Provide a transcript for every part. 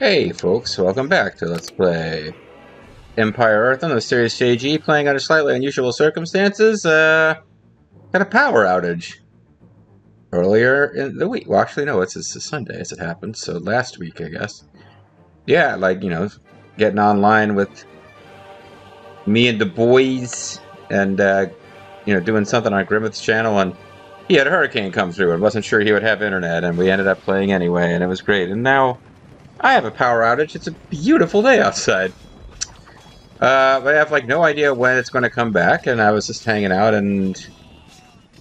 Hey folks, welcome back to Let's Play Empire Earth on the Series JG, playing under slightly unusual circumstances. Had a power outage earlier in the week. Well, actually, no, it's a Sunday as it happened, so last week, I guess. Yeah, like, getting online with me and the boys and, doing something on Grimmeth's channel, and he had a hurricane come through and wasn't sure he would have internet, and we ended up playing anyway, and it was great. And now I have a power outage. It's a beautiful day outside. But I have, no idea when it's going to come back, and I was just hanging out and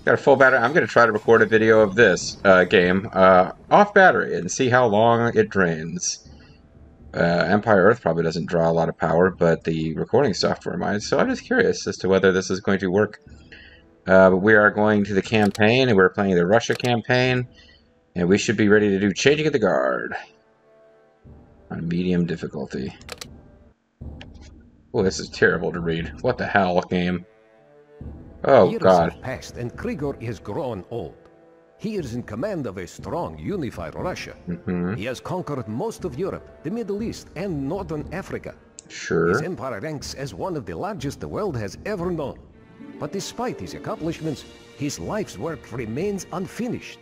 got a full battery. I'm going to try to record a video of this game off battery and see how long it drains. Empire Earth probably doesn't draw a lot of power, but the recording software might, so I'm just curious as to whether this is going to work. But we are going to the campaign, and we're playing the Russia campaign, and we should be ready to do Changing of the Guard on medium difficulty. Oh, this is terrible to read. What the hell, game? Oh, Years God. have passed, and Krigor is grown old. He is in command of a strong, unified Russia. He has conquered most of Europe, the Middle East, and Northern Africa. Sure. His empire ranks as one of the largest the world has ever known. But despite his accomplishments, his life's work remains unfinished.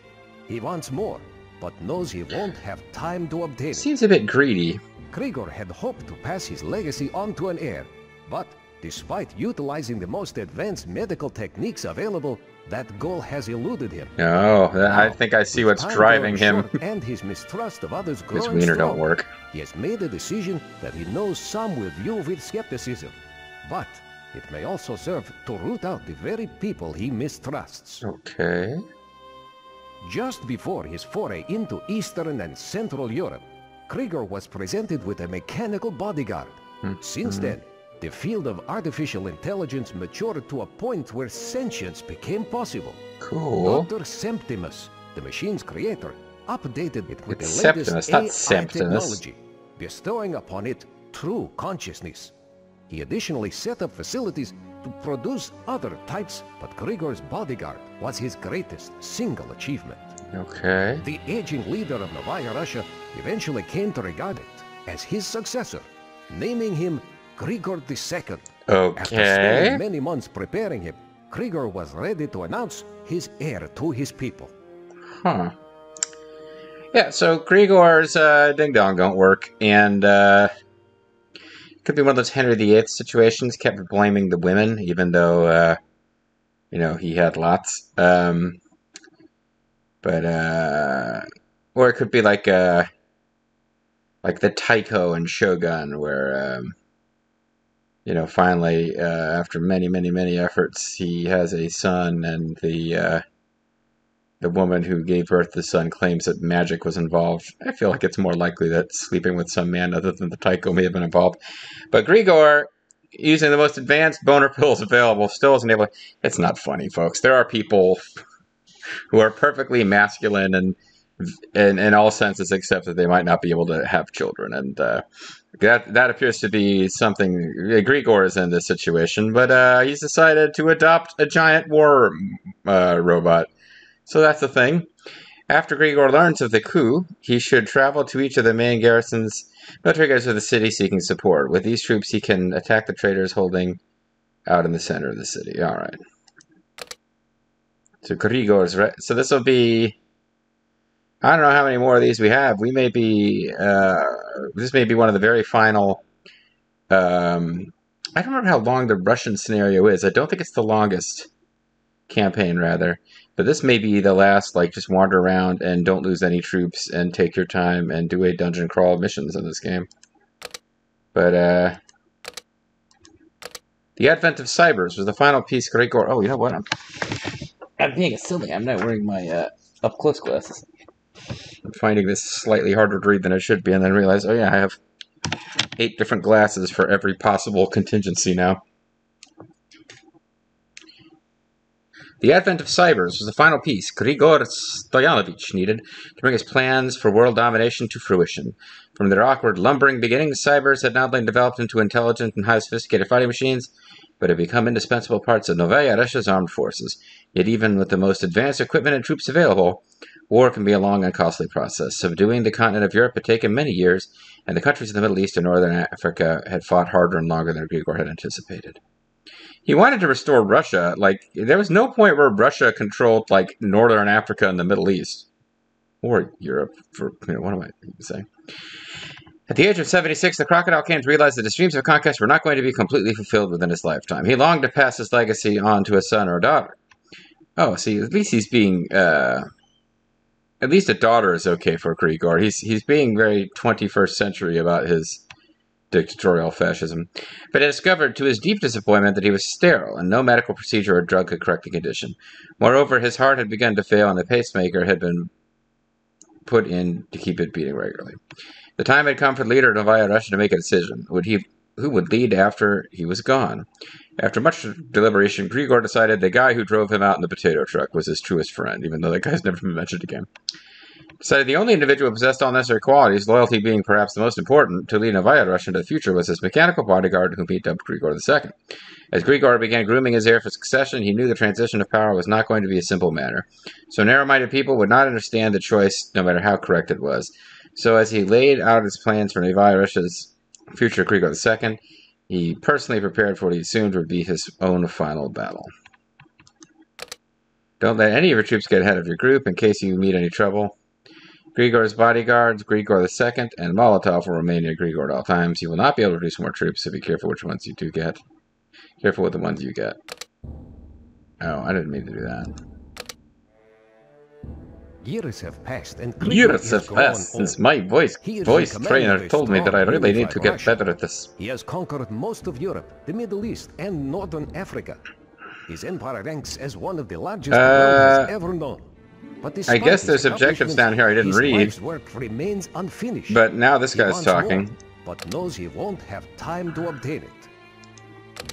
He wants more, but knows he won't have time to obtain it. Seems a bit greedy. Krigor had hoped to pass his legacy on to an heir, but despite utilizing the most advanced medical techniques available, that goal has eluded him. Oh, I think I see what's driving him. And his mistrust of others His growing wiener strong, don't work. he has made a decision that he knows some will view with skepticism, but it may also serve to root out the very people he mistrusts. Okay. Just before his foray into Eastern and Central Europe, Krigor was presented with a mechanical bodyguard. Since then, the field of artificial intelligence matured to a point where sentience became possible. Cool. Dr. Septimus, the machine's creator, updated it with It's the latest Septimus, not AI Septimus. technology, bestowing upon it true consciousness. He additionally set up facilities to produce other types, but Krigor's bodyguard was his greatest single achievement. Okay. The aging leader of Novaya Russia eventually came to regard it as his successor, naming him Krigor II. After Okay. spending many months preparing him, Krigor was ready to announce his heir to his people. Huh. Yeah, so Grigor's ding-dong don't work, and could be one of those Henry VIII situations, kept blaming the women, even though, he had lots. Or it could be like the Taiko and Shogun, where, finally, after many, many, many efforts, he has a son, and the woman who gave birth to the son claims that magic was involved. I feel like it's more likely that sleeping with some man other than the Taiko may have been involved. But Grigor, using the most advanced boner pills available, still isn't able to... It's not funny, folks. There are people who are perfectly masculine and in all senses, except that they might not be able to have children, and that appears to be something. Grigor is in this situation, but he's decided to adopt a giant war robot. So that's the thing. After Grigor learns of the coup, he should travel to each of the main garrisons, military garrisons of the city, seeking support. With these troops, he can attack the traitors holding out in the center of the city. All right. So Grigor's right. So this will be... I don't know how many more of these we have. We may be... this may be one of the very final... I don't remember how long the Russian scenario is. I don't think it's the longest campaign, rather. But this may be the last, just wander around and don't lose any troops and take your time and do a dungeon crawl missions in this game. But, the advent of cybers was the final piece Grigor... Oh, you know what? I'm being a silly. I'm not wearing my up-close glasses. I'm finding this slightly harder to read than it should be, and then realize, oh yeah, I have 8 different glasses for every possible contingency now. The advent of cybers was the final piece Grigor Stoyanovich needed to bring his plans for world domination to fruition. From their awkward, lumbering beginnings, cybers had not only developed into intelligent and highly sophisticated fighting machines, but had become indispensable parts of Novaya Russia's armed forces. Yet even with the most advanced equipment and troops available, War can be a long and costly process. Subduing the continent of Europe had taken many years, and the countries in the Middle East and Northern Africa had fought harder and longer than Grigor had anticipated. He wanted to restore Russia. Like, there was no point where Russia controlled, like, Northern Africa and the Middle East. Or Europe, what am I saying? At the age of 76, the Crocodile Kings realized that his dreams of conquest were not going to be completely fulfilled within his lifetime. He longed to pass his legacy on to a son or a daughter. Oh, see, at least he's being, at least a daughter is okay for Grigor. He's being very 21st century about his dictatorial fascism. But he discovered, to his deep disappointment, that he was sterile, and no medical procedure or drug could correct the condition. Moreover, his heart had begun to fail, and a pacemaker had been put in to keep it beating regularly. The time had come for the leader of Novaya Russia to make a decision. Who would lead after he was gone? After much deliberation, Grigor decided the guy who drove him out in the potato truck was his truest friend, even though that guy's never been mentioned again. Decided the only individual who possessed all necessary qualities, loyalty being perhaps the most important, to lead Novaya Russia into the future was his mechanical bodyguard whom he dubbed Grigor II. As Grigor began grooming his heir for succession, he knew the transition of power was not going to be a simple matter. So narrow-minded people would not understand the choice, no matter how correct it was. So as he laid out his plans for Novaya Russia's future Grigor II, he personally prepared for what he assumed would be his own final battle. Don't let any of your troops get ahead of your group in case you meet any trouble. Grigor's bodyguards, Grigor II, and Molotov will remain near Grigor at all times. You will not be able to produce more troops, so be careful which ones you do get. Careful with the ones you get. Oh, I didn't mean to do that. Years have passed, and years have passed since my voice trainer told me that I really need to get better at this. He has conquered most of Europe, the Middle East, and Northern Africa. His empire ranks as one of the largest the world has ever known. But I guess there's objectives down here I didn't read. His work remains unfinished. But now this guy's talking. More, but knows he won't have time to obtain it.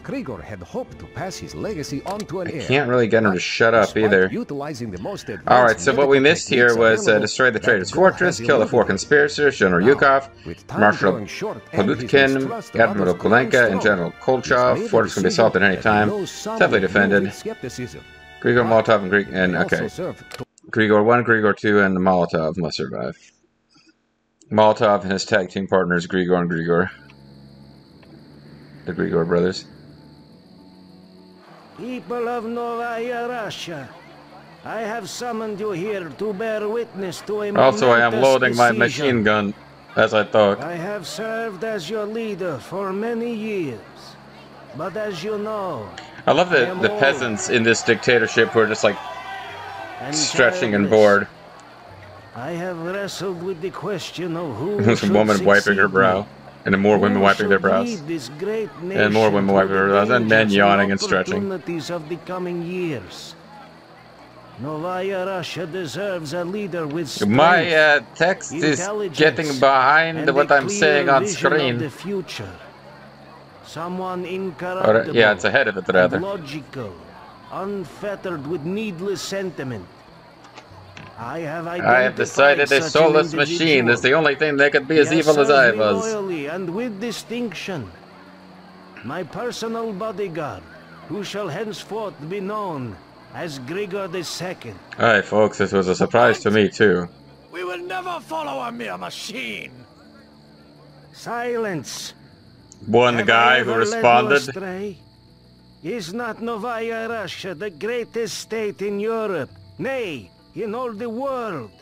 Grigor had hoped to pass his legacy on to an heir. I can't really get him to shut up either. Alright, so what we missed here was destroy the traitor's fortress, kill the 4 conspirators, General Yukov, Marshal Palutkin, Admiral Kulenka, and General Kolchov. Fortress can be assaulted at any time. Heavily defended. Grigor, Molotov, and okay. Grigor 1, Grigor 2, and Molotov must survive. Molotov and his tag team partners, Grigor and Grigor. The Grigor brothers. People of Novaya Russia, I have summoned you here to bear witness to a Also, I am loading my machine gun, as I thought. I have served as your leader for many years, but as you know, I love that the peasants in this dictatorship who are just like stretching and bored. I have wrestled with the question of who There's a woman wiping her brow. And more women wiping their brows. And more women wiping their brows. And men yawning and stretching. Of the coming years. Novaya Russia deserves a leader with strength, my text is getting behind what I'm saying on screen. The future. Someone incorruptible, yeah, it's ahead of it rather. Logical, unfettered with needless sentiment. I have decided a soulless machine is the only thing that could be as evil as I was. Loyally and with distinction. My personal bodyguard, who shall henceforth be known as Grigor II. Hi folks, this was a surprise to me too. We will never follow a mere machine. Silence. One guy who responded. Is not Novaya Russia the greatest state in Europe? Nay, in all the world,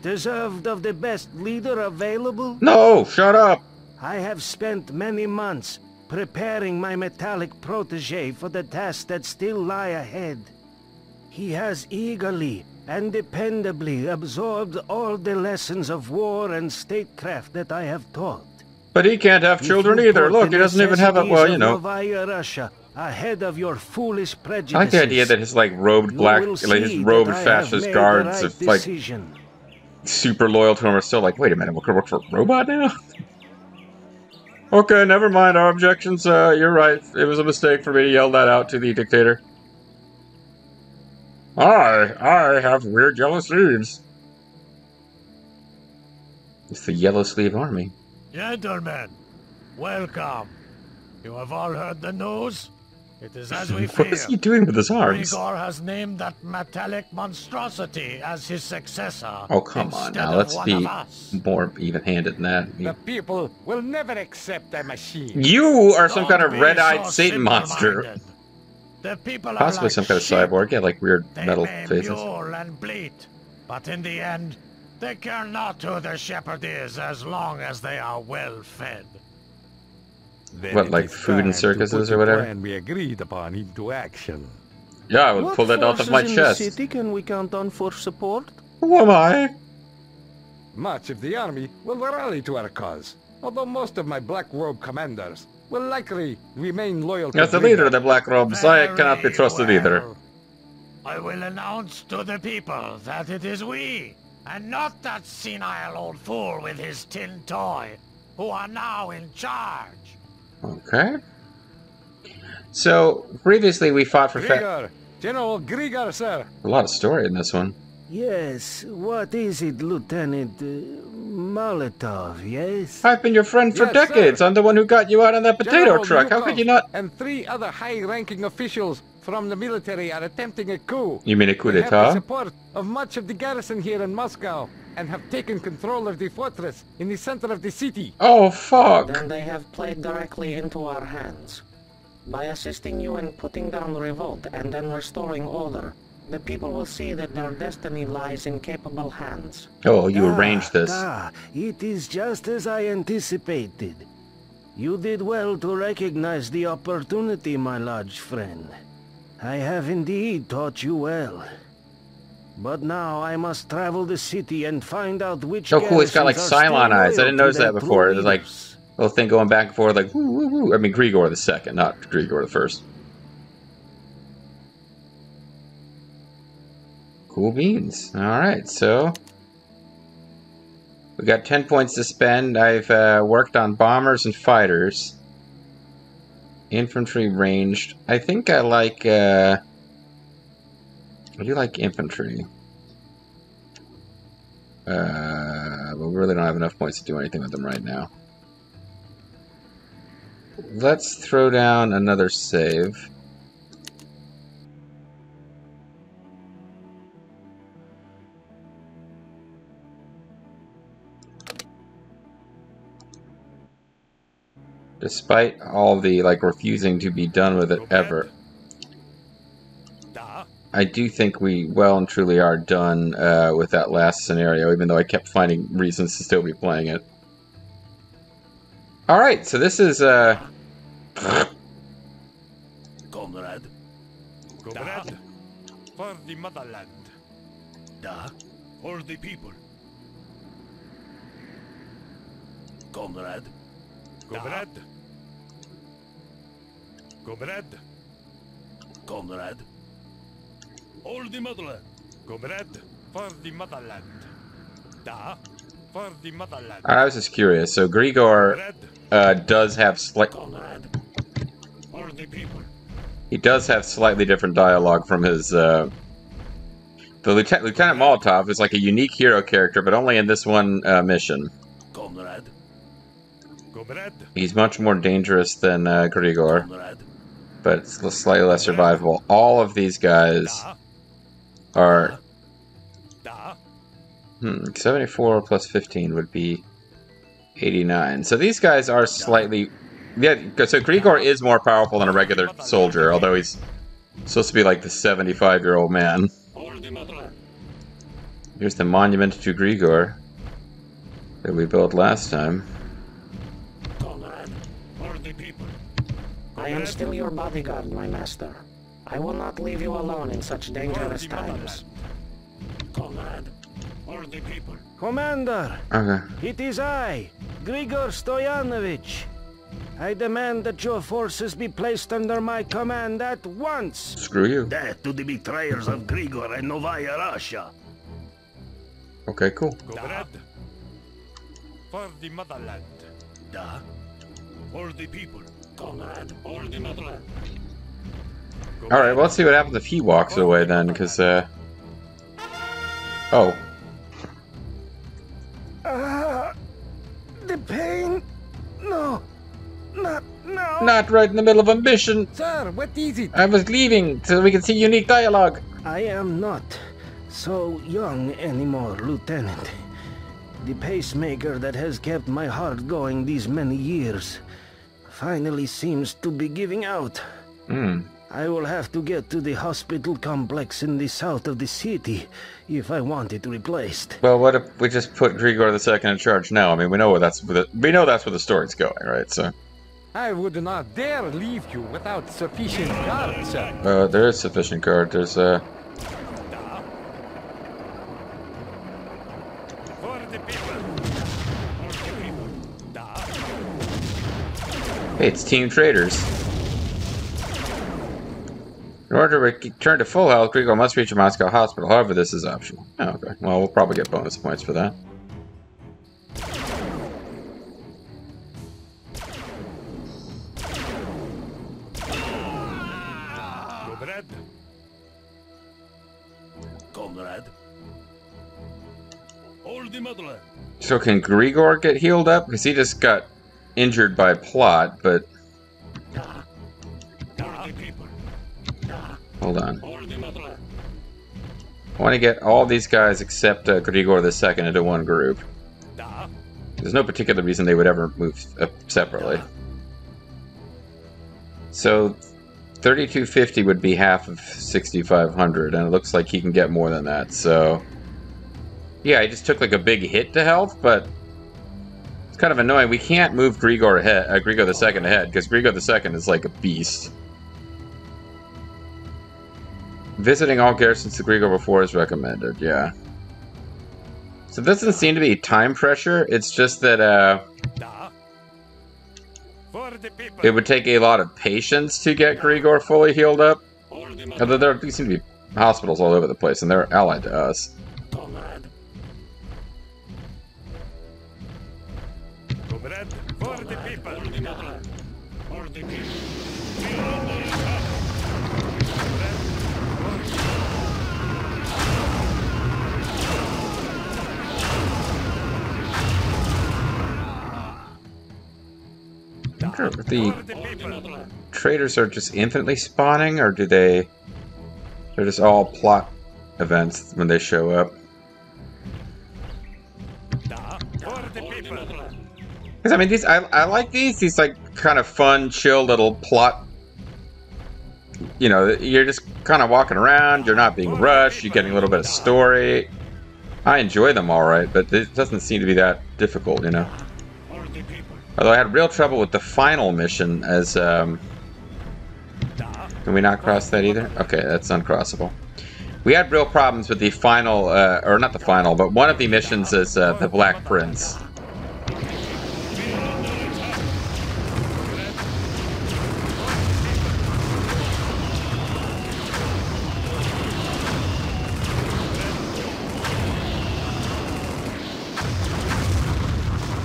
deserved of the best leader available? No, shut up! I have spent many months preparing my metallic protege for the tasks that still lie ahead. He has eagerly and dependably absorbed all the lessons of war and statecraft that I have taught. But he can't have children either. Look, he doesn't even have a, well, you know. Novaya Russia, ahead of your foolish prejudices. I like the idea that his like robed black, like his robed fascist guards, of, like super loyal to him, are still like, wait a minute, we're gonna work for a robot now? Okay, never mind our objections. You're right. It was a mistake for me to yell that out to the dictator. I have weird yellow sleeves. It's the Yellow Sleeve Army. Gentlemen, welcome. You have all heard the news? It is as we What fear. is he doing with his arms? Grigor has named that metallic monstrosity as his successor. Oh, come on now. Let's be more even-handed than that. The people will never accept a machine. You are some kind of Don't be red-eyed so Satan monster. simple-minded. The people are Possibly like some kind of sheep. cyborg. Yeah, like weird They metal may faces. mule and bleat, but in the end, they care not who the shepherd is as long as they are well fed. Then What, it like is food and time to circuses put or the whatever? plan we agreed upon into action. Yeah, I would pull that out of my in chest. the city can we count on for support? Who am I? Much of the army will rally to our cause, although most of my black robe commanders will likely remain loyal to As the leader of the Grigor. Black Robes, I cannot be trusted either. well. I will announce to the people that it is we, and not that senile old fool with his tin toy, who are now in charge. Okay. So, previously we fought for Grigor! General Grigor, sir! a lot of story in this one. Yes, what is it, Lieutenant? Molotov, yes? I've been your friend for Yes, decades. sir. I'm the one who got you out on that potato General truck. How Yukov could you not? And 3 other high-ranking officials from the military are attempting a coup. You mean a coup They have the d'etat? support of much of the garrison here in Moscow and have taken control of the fortress in the center of the city. Oh, fuck. Then they have played directly into our hands. By assisting you in putting down the revolt and then restoring order, the people will see that their destiny lies in capable hands. Oh, you arranged this. It is just as I anticipated. You did well to recognize the opportunity, my large friend. I have indeed taught you well. But now I must travel the city and find out which Oh, cool. He's got like garrisons are Cylon still eyes. I loyal didn't to notice their that before. true There's like leaders. a little thing going back and forth, like woo, woo, woo. I mean, Grigor the second, not Grigor the first. Cool beans. Alright, so we got 10 points to spend. I've worked on bombers and fighters. Infantry ranged. I think I like, I do like infantry. But we really don't have enough points to do anything with them right now. Let's throw down another save. Despite all the, like, refusing to be done with it ever, I do think we well and truly are done with that last scenario, even though I kept finding reasons to still be playing it. Alright, so this is, Comrade. Comrade, for the motherland. Da. For the people. Comrade. Comrade. Comrade. Comrade. All the motherland. Comrade, for the motherland. Da, for the motherland. I was just curious. So Grigor does have Comrade. For the people. he does have slightly different dialogue from his the Lieutenant Molotov is like a unique hero character, but only in this one mission. Comrade. Comrade. He's much more dangerous than Grigor, Comrade. but it's slightly less survivable. All of these guys are Da. 74 plus 15 would be 89. So these guys are slightly... Yeah, so Grigor is more powerful than a regular soldier, although he's supposed to be like the 75-year-old man. All the motherland. Here's the monument to Grigor that we built last time. Comrade. For the people. I am still your bodyguard, my master. I will not leave you alone in such dangerous times. Comrade. For the people. Commander, Okay. it is I, Grigor Stoyanovich. I demand that your forces be placed under my command at once. Screw you. Death to the betrayers of Grigor and Novaya Russia. Okay, cool. Comrade, for the motherland. Da. For the people. Comrade. For the motherland. Alright, well, let's see what happens if he walks away then, because, Oh. The pain? No, not No! Not right in the middle of a mission. Sir, what is it? I was leaving so we can see unique dialogue. I am not so young anymore, Lieutenant. The pacemaker that has kept my heart going these many years finally seems to be giving out. I will have to get to the hospital complex in the south of the city if I want it replaced. Well, what if we just put Grigor II in charge now? I mean, we know that's where the story's going, right? So. I would not dare leave you without sufficient guard, sir. There is sufficient guard. There's For the people. Hey, it's Team Traders. In order to return to full health, Grigor must reach a Moscow hospital. However, this is optional. Oh, okay. Well, we'll probably get bonus points for that. Comrade. Hold the motherland. So can Grigor get healed up? Because he just got injured by plot, but... Hold on. I want to get all these guys except Grigor II into one group. There's no particular reason they would ever move separately. So 3250 would be half of 6500, and it looks like he can get more than that, so... Yeah, he just took like a big hit to health, but... It's kind of annoying. We can't move Grigor II ahead, because Grigor II is like a beast. Visiting all garrisons to Grigor before is recommended, yeah. So this doesn't seem to be time pressure, it's just that, it would take a lot of patience to get Grigor fully healed up. Although there seem to be hospitals all over the place, and they're allied to us. I wonder if the traders are just infinitely spawning, or do they're just all plot events when they show up? Because I mean, I like these like kind of fun, chill little plot. You know, you're just kind of walking around, you're not being rushed, you're getting a little bit of story. I enjoy them all right, but it doesn't seem to be that difficult, you know. Although I had real trouble with the final mission as, can we not cross that either? Okay, that's uncrossable. We had real problems with the final, or not the final, but one of the missions is, the Black Prince.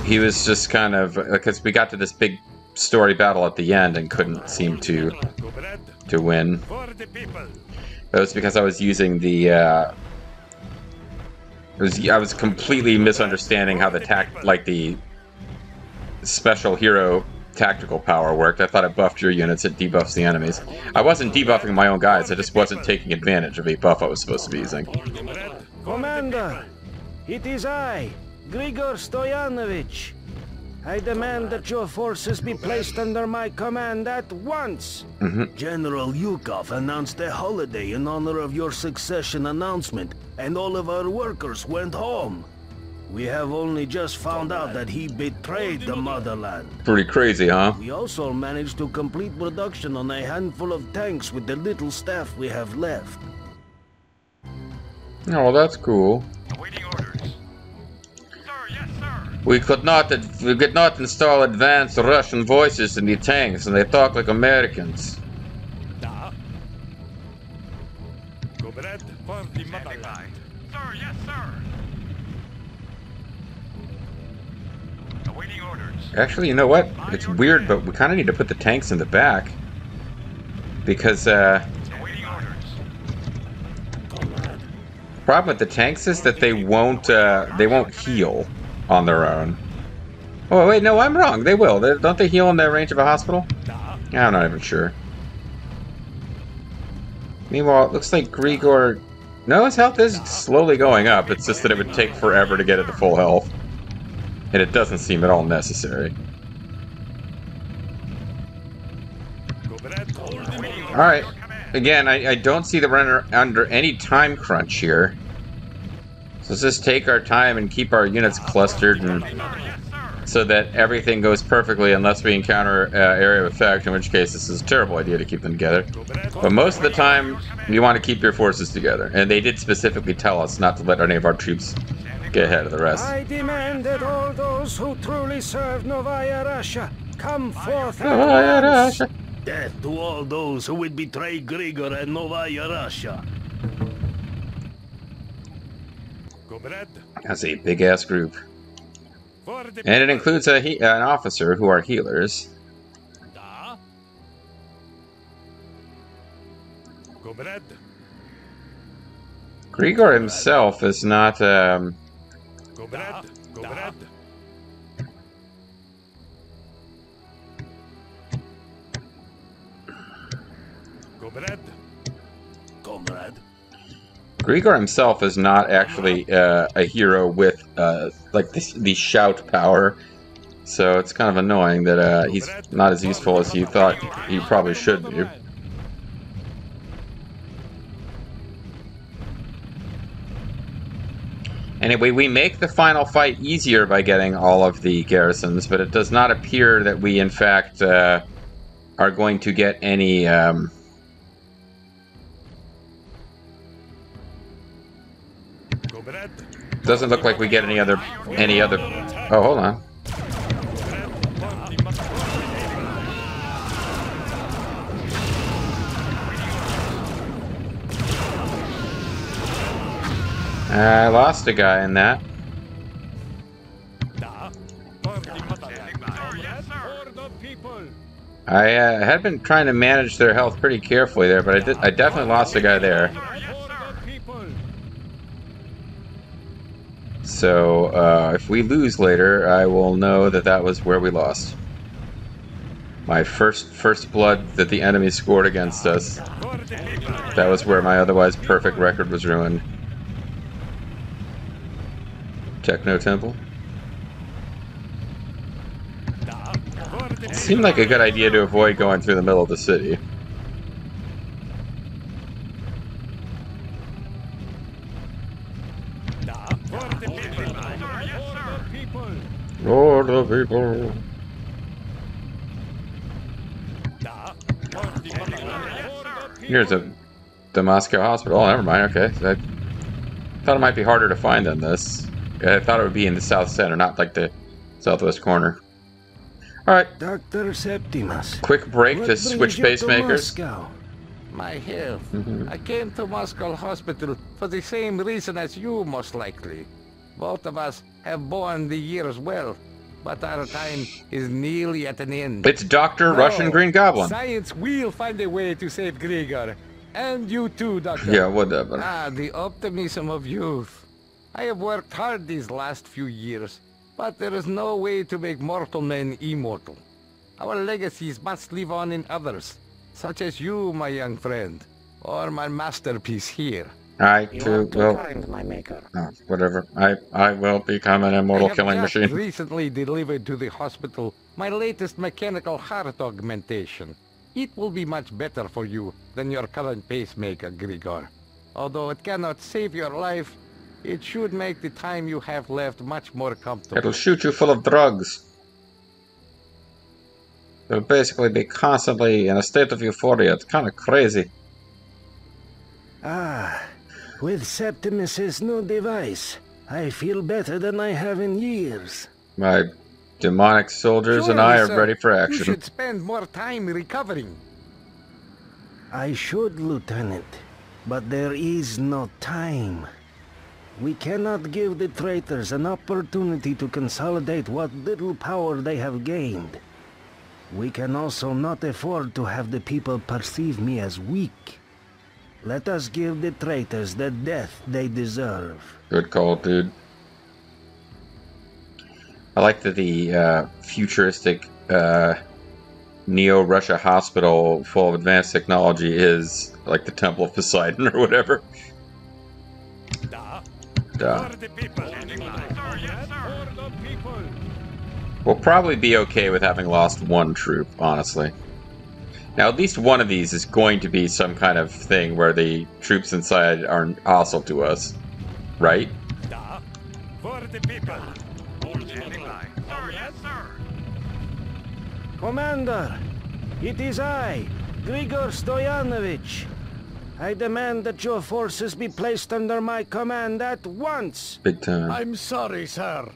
He was just kind of, because we got to this big story battle at the end and couldn't seem to win. That was because I was using the, I was completely misunderstanding how the special hero tactical power worked. I thought it buffed your units, it debuffs the enemies. I wasn't debuffing my own guys, I just wasn't taking advantage of a buff I was supposed to be using. Commander, it is I, Grigor Stoyanovich. I demand that your forces be placed under my command at once. General Yukov announced a holiday in honor of your succession announcement, and all of our workers went home. We have only just found out that he betrayed the motherland. Pretty crazy, huh? We also managed to complete production on a handful of tanks with the little staff we have left. Oh, well, that's cool. Awaiting orders. Sir, yes, sir. We could not install advanced Russian voices in the tanks, and they talk like Americans. Comrade for the motherland. Sir, yes, sir. Awaiting orders. Actually, you know what? It's weird, but we kind of need to put the tanks in the back. Because, Awaiting orders. the problem with the tanks is that they won't heal on their own. Oh, wait, no, I'm wrong. They will. Don't they heal in the range of a hospital? I'm not even sure. Meanwhile, it looks like Grigor... No, his health is slowly going up. It's just that it would take forever to get it to full health. And it doesn't seem at all necessary. Alright. Again, I don't see that we're under any time crunch here. So let's just take our time and keep our units clustered and so that everything goes perfectly unless we encounter area of effect, in which case this is a terrible idea to keep them together. But most of the time, you want to keep your forces together. And they did specifically tell us not to let any of our troops get ahead of the rest. I demand that all those who truly serve Novaya Russia come forth Novaya at once. Russia. Death to all those who would betray Grigor and Novaya Russia. That's a big-ass group. And it includes an officer who are healers. Grigor himself is not, Comrade. Grigor himself is not actually a hero with like the shout power, so it's kind of annoying that he's not as useful as you thought he probably should be. Anyway, we make the final fight easier by getting all of the garrisons, but it does not appear that we in fact are going to get any doesn't look like we get any other oh, hold on. I lost a guy in that. I had been trying to manage their health pretty carefully there, but I definitely lost a guy there. So, if we lose later, I will know that that was where we lost. My first blood that the enemy scored against us. That was where my otherwise perfect record was ruined. Techno Temple. It seemed like a good idea to avoid going through the middle of the city. Lord of people. Here's the Moscow hospital. Oh, never mind. Okay, I thought it might be harder to find than this. I thought it would be in the south center, not like the southwest corner. All right. Dr. Septimus. Quick break to switch pacemakers. My health. I came to Moscow Hospital for the same reason as you, most likely. Both of us have borne the years well, but our time is nearly at an end. It's Dr. Russian Green Goblin. Science will find a way to save Grigor. And you too, Doctor. Yeah, whatever. Ah, the optimism of youth. I have worked hard these last few years, but there is no way to make mortal men immortal. Our legacies must live on in others, such as you, my young friend, or my masterpiece here. I You too are too will. kind, my maker. Oh, whatever. I will become an immortal killing I have machine. recently delivered to the hospital my latest mechanical heart augmentation. It will be much better for you than your current pacemaker, Grigor. Although it cannot save your life, it should make the time you have left much more comfortable. It'll shoot you full of drugs. You'll basically be constantly in a state of euphoria. It's kind of crazy. Ah, with Septimus's new device, I feel better than I have in years. My demonic soldiers and I are sir, ready for You action. should spend more time recovering. I should, Lieutenant, but there is no time. We cannot give the traitors an opportunity to consolidate what little power they have gained. We can also not afford to have the people perceive me as weak. Let us give the traitors the death they deserve. Good call, dude. I like that the futuristic Neo-Russia hospital full of advanced technology is like the Temple of Poseidon or whatever. Duh. We'll probably be okay with having lost one troop, honestly. Now, at least one of these is going to be some kind of thing where the troops inside are hostile to us, right? Commander, it is I, Grigor Stoyanovich. I demand that your forces be placed under my command at once. Big time. I'm sorry, sir.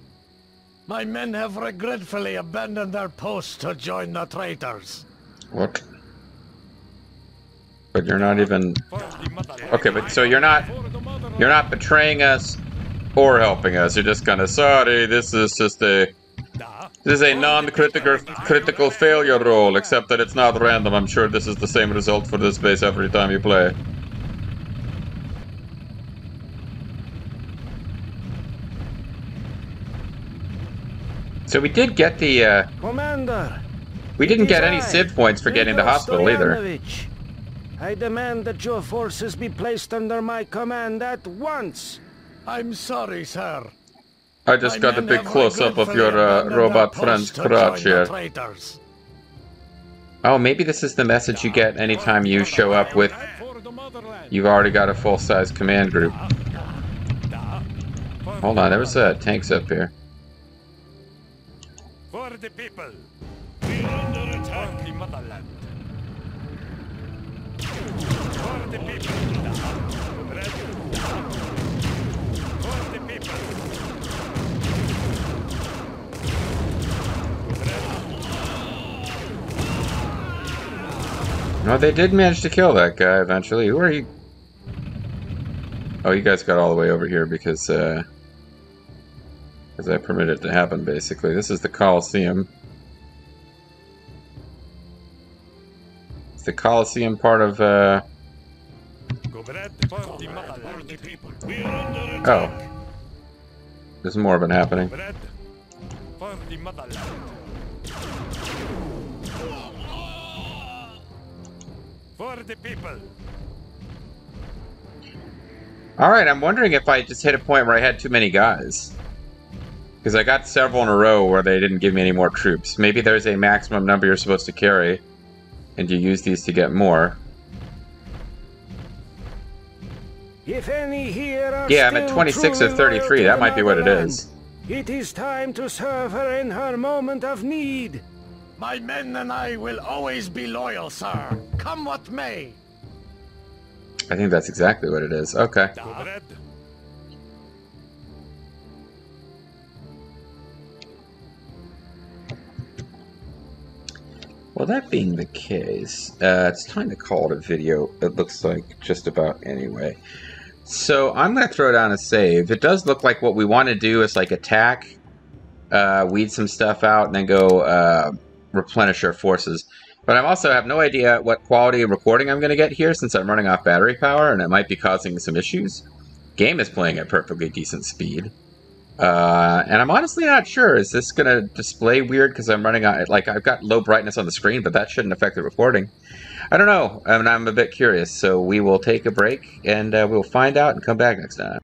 My men have regretfully abandoned their posts to join the traitors. What? But you're not even... Okay, but so you're not betraying us or helping us. You're just kind of sorry. This is a non-critical failure roll, except that it's not random. I'm sure this is the same result for this base every time you play. So we did get the, Commander, we didn't get any Civ points for getting the hospital either. I demand that your forces be placed under my command at once. I'm sorry, sir. I just got a big close-up of your robot friend's crotch here. Oh, maybe this is the message you get anytime you show up with... You've already got a full-size command group. Hold on, there was tanks up here. For the people. We're under attack. For the motherland. For the people. For the people. No, they did manage to kill that guy eventually. Who are you? Oh, you guys got all the way over here because I permitted it to happen, basically. This is the Colosseum. It's the Colosseum part of, Oh. There's more of it happening. For the people. Alright, I'm wondering if I just hit a point where I had too many guys. Because I got several in a row where they didn't give me any more troops. Maybe there's a maximum number you're supposed to carry, and you use these to get more. If any here are yeah, I'm at 26 of 33. That might be what it is. It is time to serve her in her moment of need. My men and I will always be loyal, sir. Come what may. I think that's exactly what it is. Okay. Well, that being the case, it's time to call it a video, it looks like, just about anyway. So, I'm going to throw down a save. It does look like what we want to do is, like, attack, weed some stuff out, and then go replenish our forces. But I also have no idea what quality of recording I'm going to get here, since I'm running off battery power, and it might be causing some issues. Game is playing at perfectly decent speed. And I'm honestly not sure. Is this going to display weird because I'm running on... Like, I've got low brightness on the screen, but that shouldn't affect the recording. I don't know. I mean, I'm a bit curious. So we will take a break, and we'll find out and come back next time.